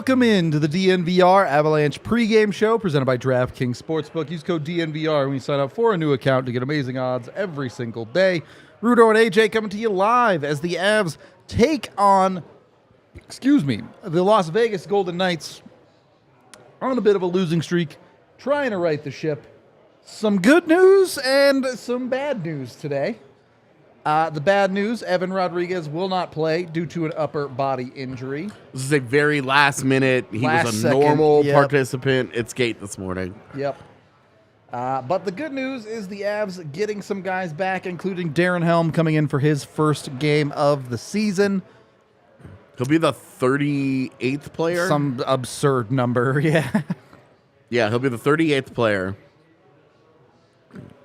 Welcome into the DNVR Avalanche pregame show presented by DraftKings Sportsbook. Use code DNVR when you sign up for a new account to get amazing odds every single day. Rudolph and AJ coming to you live as the Avs take on, the Las Vegas Golden Knights on a bit of a losing streak, trying to right the ship. Some good news and some bad news today. The bad news, Evan Rodrigues will not play due to an upper body injury. This is a very last minute. He was a normal participant at skate this morning. Yep. But the good news is the Avs getting some guys back, including Darren Helm coming in for his first game of the season. He'll be the 38th player. Some absurd number, yeah. Yeah, he'll be the 38th player.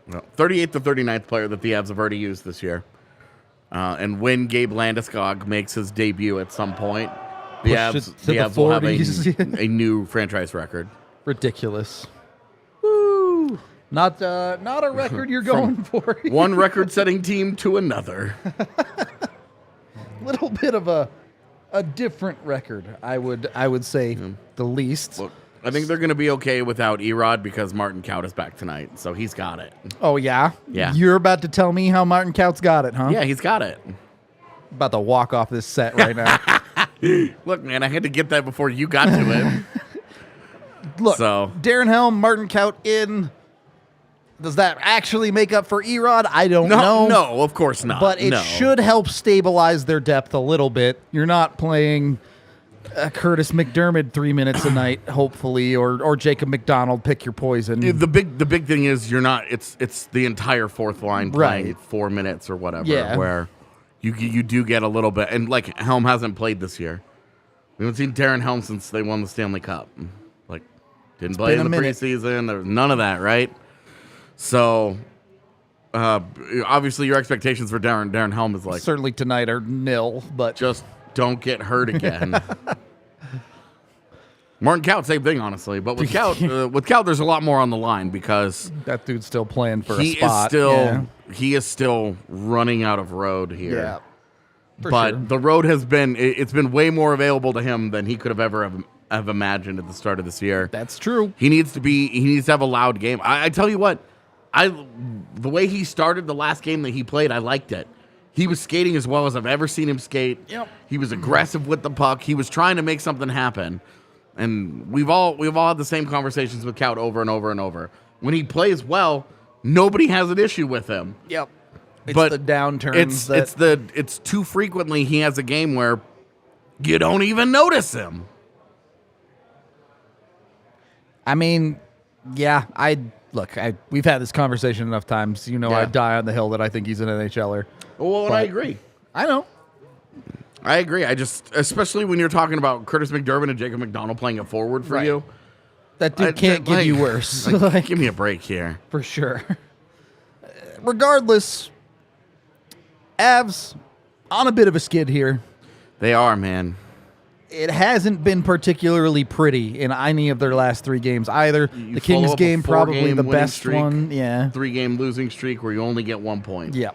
No, 38th or 39th player that the Avs have already used this year. And when Gabe Landeskog makes his debut at some point, the Avs will have a new franchise record. Ridiculous. Woo! Not a record you're going for. One record-setting team to another. Little bit of a different record, I would say, the least. Look, I think they're going to be okay without Erod because Martin Kaut is back tonight, so he's got it. Oh, yeah? Yeah. You're about to tell me how Martin Kaut's got it, huh? Yeah, he's got it. About to walk off this set right now. Look, man, I had to get that before you got to it. Look, Darren Helm, Martin Kaut in. Does that actually make up for Erod? I don't know. No, of course not. But it should help stabilize their depth a little bit. You're not playing Curtis McDermott 3 minutes a night, hopefully, or Jacob McDonald. Pick your poison. The big thing is you're not. It's the entire fourth line playing 4 minutes or whatever. Yeah. Where you do get a little bit, and like Helm hasn't played this year. We haven't seen Darren Helm since they won the Stanley Cup. Like didn't play in the preseason. There was none of that, right? So obviously your expectations for Darren Helm is like certainly tonight are nil, but just don't get hurt again. Martin Kaut, same thing, honestly. But with Kaut, there's a lot more on the line because that dude's still playing for a spot. He is still running out of road here. Yeah, but the road has been way more available to him than he could have ever have imagined at the start of this year. That's true. He needs to have a loud game. I tell you what, the way he started the last game that he played, I liked it. He was skating as well as I've ever seen him skate. Yep. He was aggressive with the puck. He was trying to make something happen. And we've all had the same conversations with Kaut over and over and over. When he plays well, nobody has an issue with him. Yep. It's but the downturns. It's too frequently he has a game where you don't even notice him. I mean, yeah, we've had this conversation enough times. I die on the hill that I think he's an NHLer. Well, I agree. I know. I agree. Especially when you're talking about Curtis McDermott and Jacob McDonald playing a forward for you. That dude can't give you worse. Give me a break here. For sure. Regardless, Avs on a bit of a skid here. They are, man. It hasn't been particularly pretty in any of their last 3 games either. The Kings game, probably the best streak, one. Yeah. 3-game losing streak where you only get 1 point. Yeah.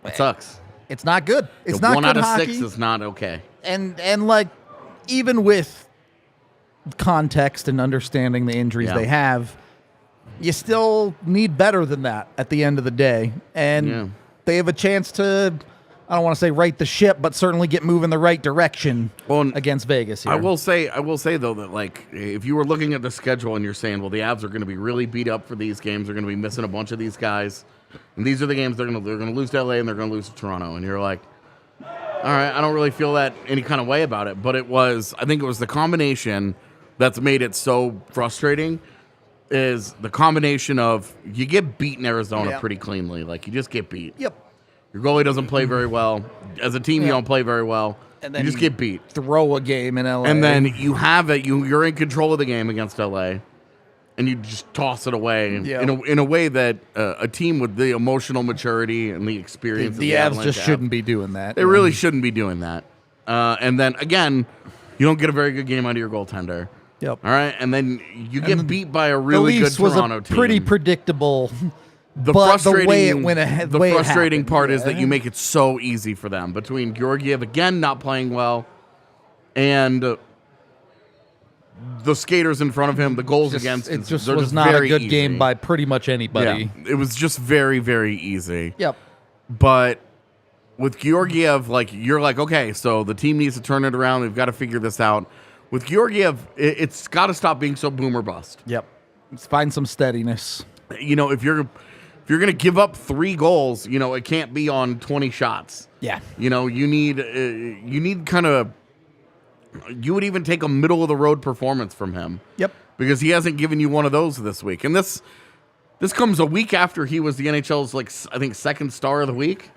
It sucks. It's not good. It's not good. 1 out of hockey. 6 is not okay. And like, even with context and understanding the injuries they have, you still need better than that at the end of the day. And they have a chance to, I don't want to say right the ship, but certainly get moving the right direction against Vegas here. I will say though that like if you were looking at the schedule and you're saying, well, the Avs are going to be really beat up for these games, they're going to be missing a bunch of these guys, and these are the games they're going to lose to LA and they're going to lose to Toronto, and you're like, all right, I don't really feel that any kind of way about it. But I think it was the combination that's made it so frustrating. Is the combination of you get beat in Arizona pretty cleanly, like you just get beat. Yep. Your goalie doesn't play very well. As a team, you don't play very well. And then you just get beat. Throw a game in LA. And then you have it. You're in control of the game against LA, and you just toss it away in a way that a team with the emotional maturity and the experience. The Avs just shouldn't be doing that. They really shouldn't be doing that. And then again, you don't get a very good game out of your goaltender. Yep. All right, and then you get beat by a really good Toronto team. Pretty predictable. The frustrating part is that you make it so easy for them between Georgiev again not playing well and the skaters in front of him, the goals Just, against. it just they're was just not a very good easy. game by pretty much anybody. Yeah, it was just very, very easy. Yep. But with Georgiev, like, you're like, okay, so the team needs to turn it around. They've got to figure this out. With Georgiev, it's got to stop being so boom or bust. Yep. Let's find some steadiness. You know, if you're going to give up 3 goals, you know, it can't be on 20 shots. Yeah. You know, you need kind of, you would even take a middle of the road performance from him. Yep. Because he hasn't given you one of those this week. And this comes a week after he was the NHL's, like, I think, second star of the week.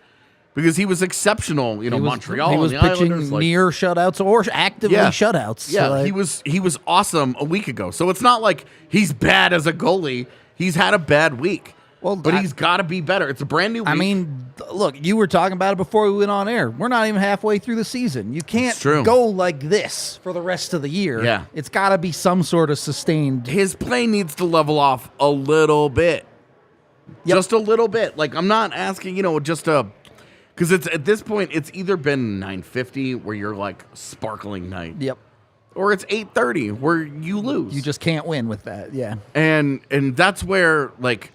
Because he was exceptional, you know, Montreal he was and the pitching Islanders. Like, near shutouts or actively shutouts. yeah, Like, he was awesome a week ago. So it's not like he's bad as a goalie. He's had a bad week. Well, but he's got to be better. It's a brand new week. I mean, look, you were talking about it before we went on air. We're not even halfway through the season. You can't go like this for the rest of the year. Yeah. It's got to be some sort of sustained. His play needs to level off a little bit. Yep. Just a little bit. Like, I'm not asking, you know, just a... Because it's at this point, it's either been 9:50 where you're like sparkling night. Yep. Or it's 8:30 where you lose. You just can't win with that. Yeah. And that's where, like...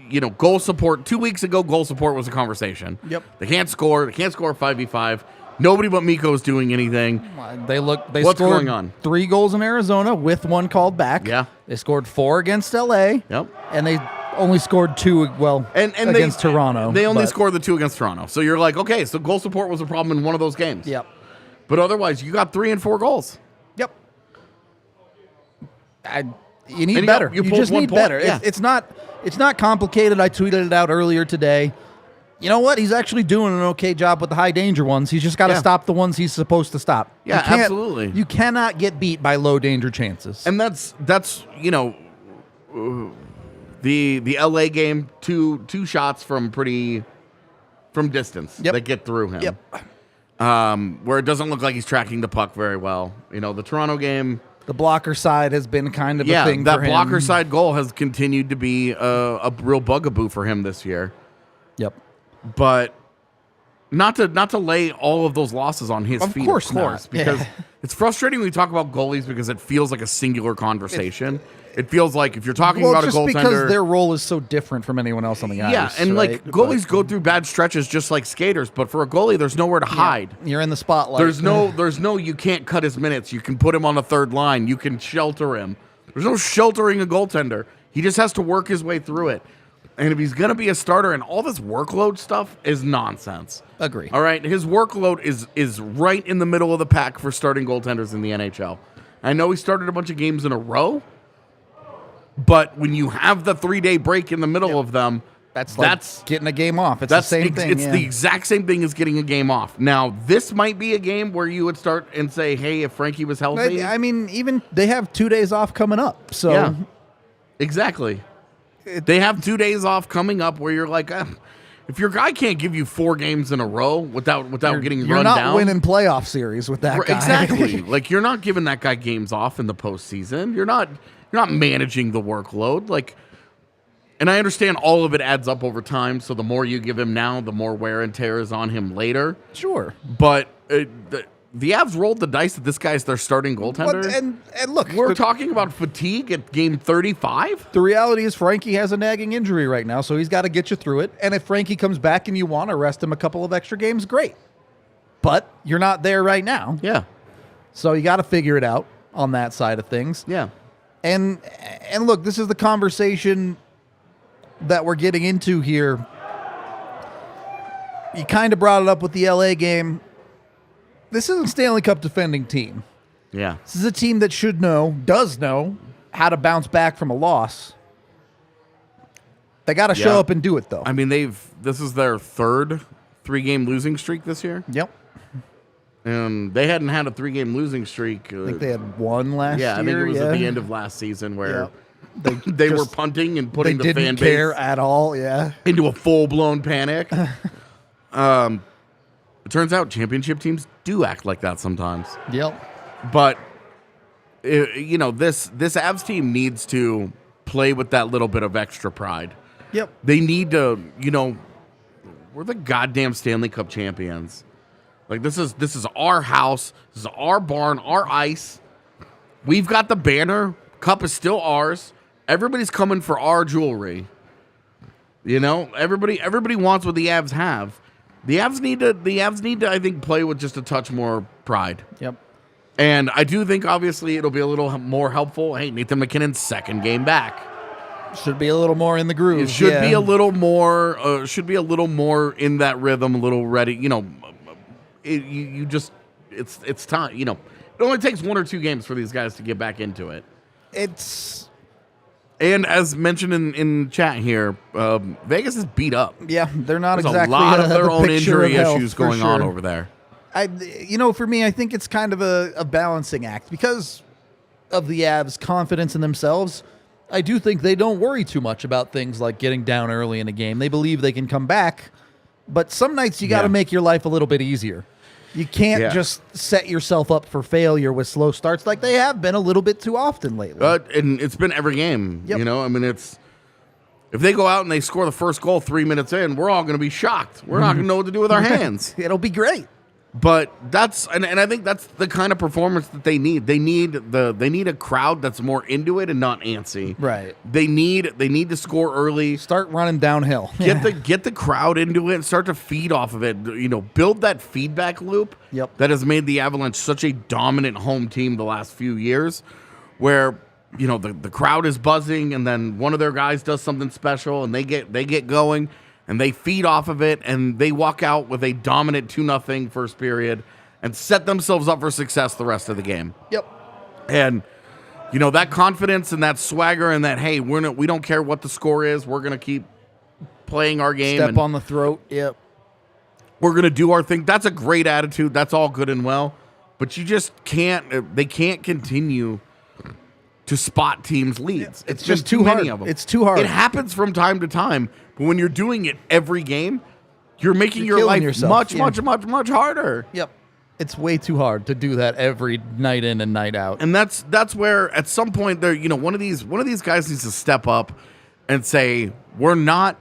you know, goal support. 2 weeks ago, goal support was a conversation. Yep. They can't score. They can't score 5v5. Nobody but Mikko is doing anything. They What's scored going on? 3 goals in Arizona with 1 called back. Yeah. They scored 4 against LA. Yep. And they only scored 2, against Toronto. They only scored the 2 against Toronto. So you're like, okay, so goal support was a problem in one of those games. Yep. But otherwise, you got 3 and 4 goals. Yep. You need better. You just need better. Yeah. It's not complicated. I tweeted it out earlier today. You know what? He's actually doing an okay job with the high danger ones. He's just got to stop the ones he's supposed to stop. Yeah, absolutely. You cannot get beat by low danger chances. And that's you know, the LA game, two shots from distance that get through him. Yep. Where it doesn't look like he's tracking the puck very well. You know, the Toronto game, the blocker side has been kind of a thing that for him. blocker side goal has continued to be a real bugaboo for him this year. Yep. But not to lay all of those losses on his feet, of course, because it's frustrating when we talk about goalies because it feels like a singular conversation. It feels like if you're talking about a goaltender, because their role is so different from anyone else on the ice. Yeah, and like goalies go through bad stretches just like skaters, but for a goalie, there's nowhere to hide. You're in the spotlight. There's no you can't cut his minutes. You can put him on the third line. You can shelter him. There's no sheltering a goaltender. He just has to work his way through it. And if he's going to be a starter, and all this workload stuff is nonsense. Agree. All right, his workload is right in the middle of the pack for starting goaltenders in the NHL. I know he started a bunch of games in a row, but when you have the 3-day break in the middle of them, that's getting a game off. It's the same thing. It's the exact same thing as getting a game off. Now, this might be a game where you would start and say, hey, if Frankie was healthy. I mean, even they have 2 days off coming up. So yeah, exactly. They have 2 days off coming up where you're like, if your guy can't give you 4 games in a row without getting run down. You're not winning playoff series with that guy. Exactly. Like, you're not giving that guy games off in the postseason. You're not managing the workload. Like, and I understand all of it adds up over time. So the more you give him now, the more wear and tear is on him later. Sure. But the Avs rolled the dice that this guy's their starting goaltender. And look, we're talking about fatigue at game 35. The reality is Frankie has a nagging injury right now, so he's got to get you through it. And if Frankie comes back and you want to rest him a couple of extra games, great. But you're not there right now. Yeah. So you got to figure it out on that side of things. Yeah. And look, this is the conversation that we're getting into here. You kind of brought it up with the LA game. This is a Stanley Cup defending team. Yeah. This is a team that does know how to bounce back from a loss. They got to show up and do it, though. I mean, this is their third 3-game losing streak this year. Yep. And they hadn't had a 3-game losing streak. I think they had one last year. Yeah, I think it was at the end of last season where they were punting and putting the fan didn't base care at all, into a full-blown panic. It turns out championship teams do act like that sometimes. Yep. But, you know, this Avs team needs to play with that little bit of extra pride. Yep. They need to, you know, we're the goddamn Stanley Cup champions. Like this is our house. This is our barn, our ice. We've got the banner. Cup is still ours. Everybody's coming for our jewelry. You know, everybody wants what the Avs have. The Avs need to, I think, play with just a touch more pride. Yep. And I do think, obviously, it'll be a little more helpful. Hey, Nathan MacKinnon's second game back. Should be a little more in the groove. It should be a little more. Should be a little more in that rhythm, a little ready. You know, it's time. You know, it only takes 1 or 2 games for these guys to get back into it. And as mentioned in chat here, Vegas is beat up. Yeah, they're not There's exactly a lot of their own injury of issues going on over there. For me, I think it's kind of a balancing act because of the Avs' confidence in themselves. I do think they don't worry too much about things like getting down early in a game. They believe they can come back, but some nights you got to make your life a little bit easier. You can't just set yourself up for failure with slow starts like they have been a little bit too often lately. And it's been every game. Yep. You know, I mean, if they go out and they score the first goal 3 minutes in, we're all going to be shocked. We're not going to know what to do with our hands. It'll be great. But that's and I think that's the kind of performance that they need. They need a crowd that's more into it and not antsy. Right. They need to score early. Start running downhill. Get the crowd into it and start to feed off of it. You know, build that feedback loop that has made the Avalanche such a dominant home team the last few years, where you know the crowd is buzzing and then one of their guys does something special and they get going. And they feed off of it, and they walk out with a dominant 2-0 first period and set themselves up for success the rest of the game. Yep. And, you know, that confidence and that swagger and that, hey, we don't care what the score is. We're going to keep playing our game. Step on the throat. Yep. We're going to do our thing. That's a great attitude. That's all good and well. But you just can't – they can't continue to spot teams' leads. It's just too many of them. It's too hard. It happens from time to time. But when you're doing it every game, you're making your life much harder. Yep. It's way too hard to do that every night in and night out. And that's where at some point there, you know, one of these guys needs to step up and say, we're not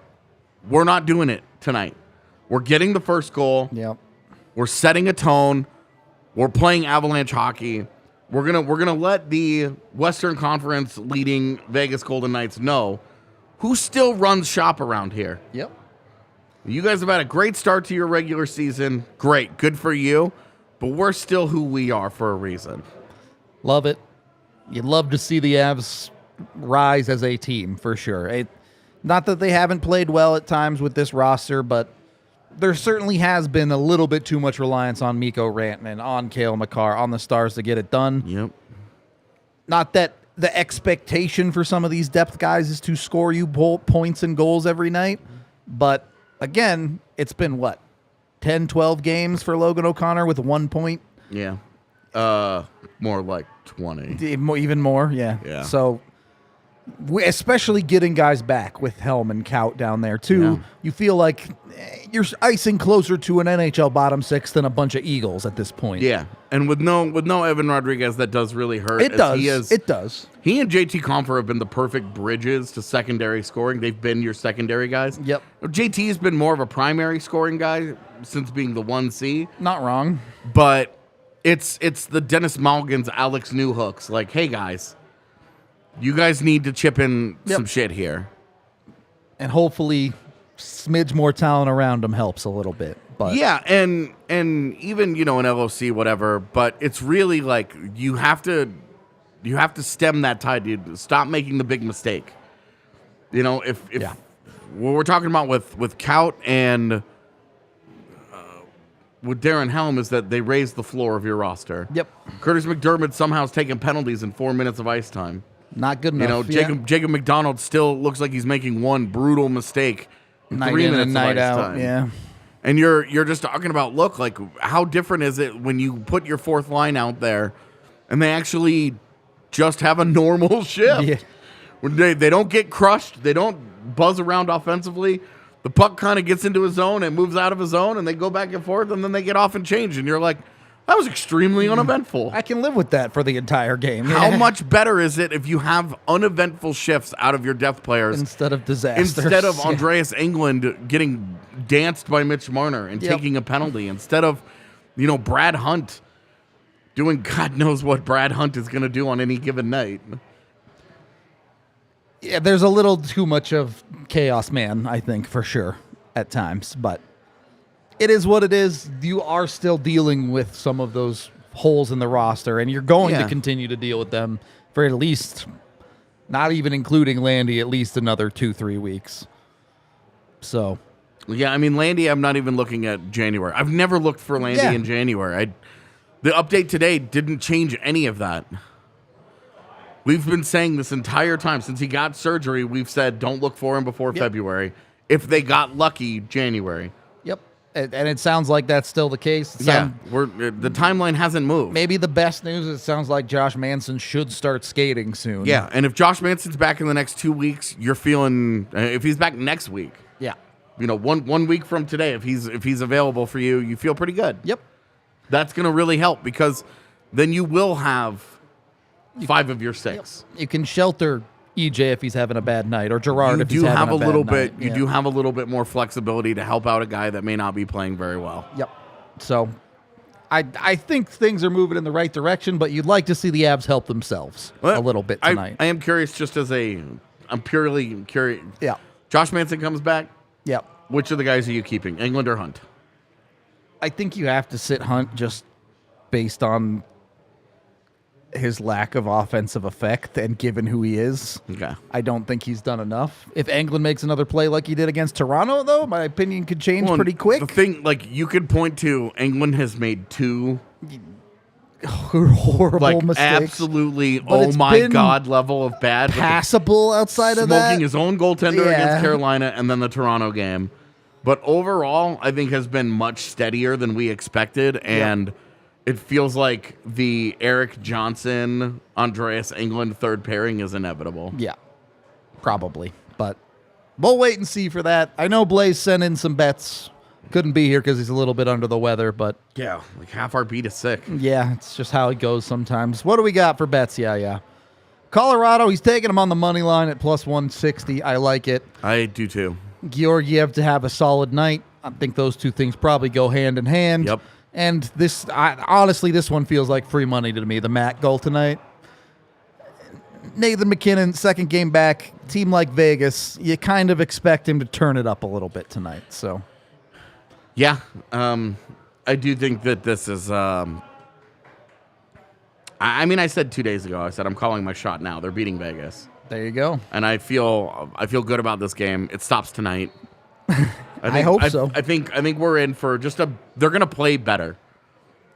doing it tonight. We're getting the first goal. Yep. We're setting a tone. We're playing Avalanche hockey. We're gonna let the Western Conference leading Vegas Golden Knights know who still runs shop around here. Yep. You guys have had a great start to your regular season. Great. Good for you. But we're still who we are for a reason. Love it. You'd love to see the Avs rise as a team, for sure. Not that they haven't played well at times with this roster, but there certainly has been a little bit too much reliance on Mikko Rantanen, on Cale Makar, on the Stars to get it done. Yep. Not that the expectation for some of these depth guys is to score you points and goals every night. But, again, it's been, 10, 12 games for Logan O'Connor with 1 point? Yeah. More like 20. Even more, yeah. Yeah. So, especially getting guys back with Helm and Kaut down there, too, you feel like you're icing closer to an NHL bottom six than a bunch of Eagles at this point. Yeah. And with no Evan Rodrigues, that does really hurt. It does. It does. He and JT Compher have been the perfect bridges to secondary scoring. They've been your secondary guys. Yep. JT has been more of a primary scoring guy since being the 1C. Not wrong. But it's the Dennis Malgin's, Alex Newhooks. Like, hey, guys, you guys need to chip in some shit here. And hopefully smidge more talent around him helps a little bit. But yeah, and even, you know, an LOC, whatever, but it's really like you have to stem that tide, dude. Stop making the big mistake. You know, if what we're talking about with Kaut and with Darren Helm is that they raised the floor of your roster. Yep. Curtis McDermott somehow is taking penalties in 4 minutes of ice time. Not good enough. You know, Jacob McDonald still looks like he's making one brutal mistake in night 3 in minutes and night of ice out. time. Yeah. And you're just talking about, look, like how different is it when you put your fourth line out there and they actually just have a normal shift. Yeah. When they don't get crushed, they don't buzz around offensively. The puck kind of gets into his zone and moves out of his zone, and they go back and forth, and then they get off and change. And you're like, that was extremely uneventful. I can live with that for the entire game. How much better is it if you have uneventful shifts out of your depth players instead of disasters? Instead of Andreas Englund getting danced by Mitch Marner and taking a penalty. Instead of, Brad Hunt doing God knows what Brad Hunt is going to do on any given night. Yeah, there's a little too much of chaos, man, I think, for sure, at times. But it is what it is. You are still dealing with some of those holes in the roster, and you're going to continue to deal with them for at least, not even including Landy, at least another 2-3 weeks. So... yeah, I mean, Landy, I'm not even looking at January. I've never looked for Landy in January. The update today didn't change any of that. We've been saying this entire time since he got surgery, we've said don't look for him before February. If they got lucky, January. Yep. And it sounds like that's still the case. The timeline hasn't moved. Maybe the best news is it sounds like Josh Manson should start skating soon. Yeah, and if Josh Manson's back in the next 2 weeks, you're feeling if he's back next week. Yeah. 1 week from today, if he's available for you, you feel pretty good. Yep. That's going to really help because then you will have 5 of your 6. Yep. You can shelter EJ if he's having a bad night, or Gerard if he's having a bad night. You do have a little bit more flexibility to help out a guy that may not be playing very well. Yep. So I think things are moving in the right direction, but you'd like to see the Avs help themselves a little bit tonight. I am curious I'm purely curious. Yeah. Josh Manson comes back. Yep. Which of the guys are you keeping, Englund or Hunt? I think you have to sit Hunt just based on his lack of offensive effect and given who he is. Okay. I don't think he's done enough. If Englund makes another play like he did against Toronto, though, my opinion could change pretty quick. The thing, you could point to Englund has made 2 horrible mistakes. Absolutely, oh my God level of bad. Passable outside of that. Smoking his own goaltender against Carolina and then the Toronto game. But overall, I think has been much steadier than we expected. And it feels like the Eric Johnson, Andreas Englund third pairing is inevitable. Yeah, probably. But we'll wait and see for that. I know Blaze sent in some bets. Couldn't be here because he's a little bit under the weather, but... yeah, half our beat is sick. Yeah, it's just how it goes sometimes. What do we got for bets? Yeah. Colorado, he's taking him on the money line at plus 160. I like it. I do too. Georgiev to have a solid night. I think those two things probably go hand in hand. Yep. And honestly, this one feels like free money to me, the Matt goal tonight. Nathan McKinnon, second game back, team like Vegas, you kind of expect him to turn it up a little bit tonight. So, yeah, I do think that this is. I said 2 days ago, I said I'm calling my shot now. They're beating Vegas. There you go. And I feel good about this game. It stops tonight. I hope so. I think we're in for they're going to play better.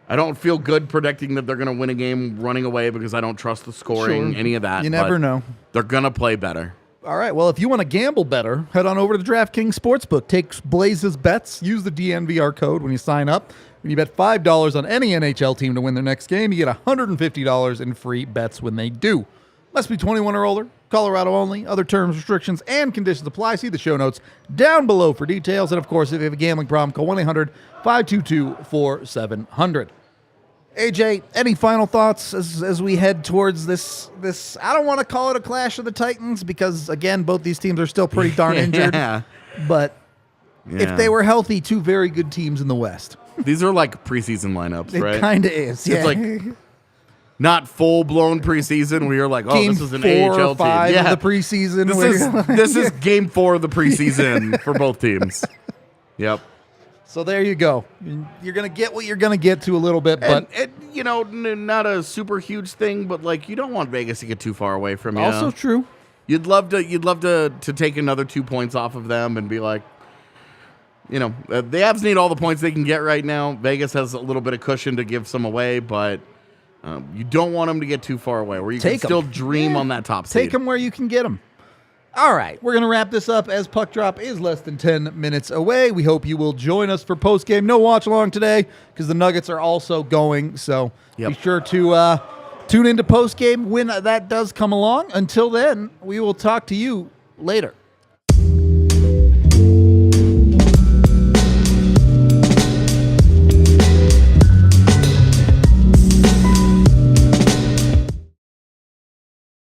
I don't feel good predicting that they're going to win a game running away because I don't trust the scoring, any of that. You never know. They're going to play better. All right. Well, if you want to gamble better, head on over to the DraftKings Sportsbook. Take Blaze's bets. Use the DNVR code when you sign up. When you bet $5 on any NHL team to win their next game, you get $150 in free bets when they do. Must be 21 or older. Colorado only. Other terms, restrictions, and conditions apply. See the show notes down below for details. And, of course, if you have a gambling problem, call 1-800-522-4700. AJ, any final thoughts as we head towards this? I don't want to call it a clash of the Titans because, again, both these teams are still pretty darn injured. But if they were healthy, 2 very good teams in the West. These are like preseason lineups, right? It kind of is, yeah. It's like not full-blown preseason where you're like, game this is an 4 AHL or 5 team. of the preseason. This is game 4 of the preseason for both teams. Yep. So there you go. You're going to get what you're going to get to a little bit, but not a super huge thing, but you don't want Vegas to get too far away from you. Also true. You'd love to take another 2 points off of them and be like, the Avs need all the points they can get right now. Vegas has a little bit of cushion to give some away, but you don't want them to get too far away where you can still dream on that top seed. Take them where you can get them. All right, we're going to wrap this up as puck drop is less than 10 minutes away. We hope you will join us for postgame. No watch along today because the Nuggets are also going, so be sure to tune into postgame when that does come along. Until then, we will talk to you later.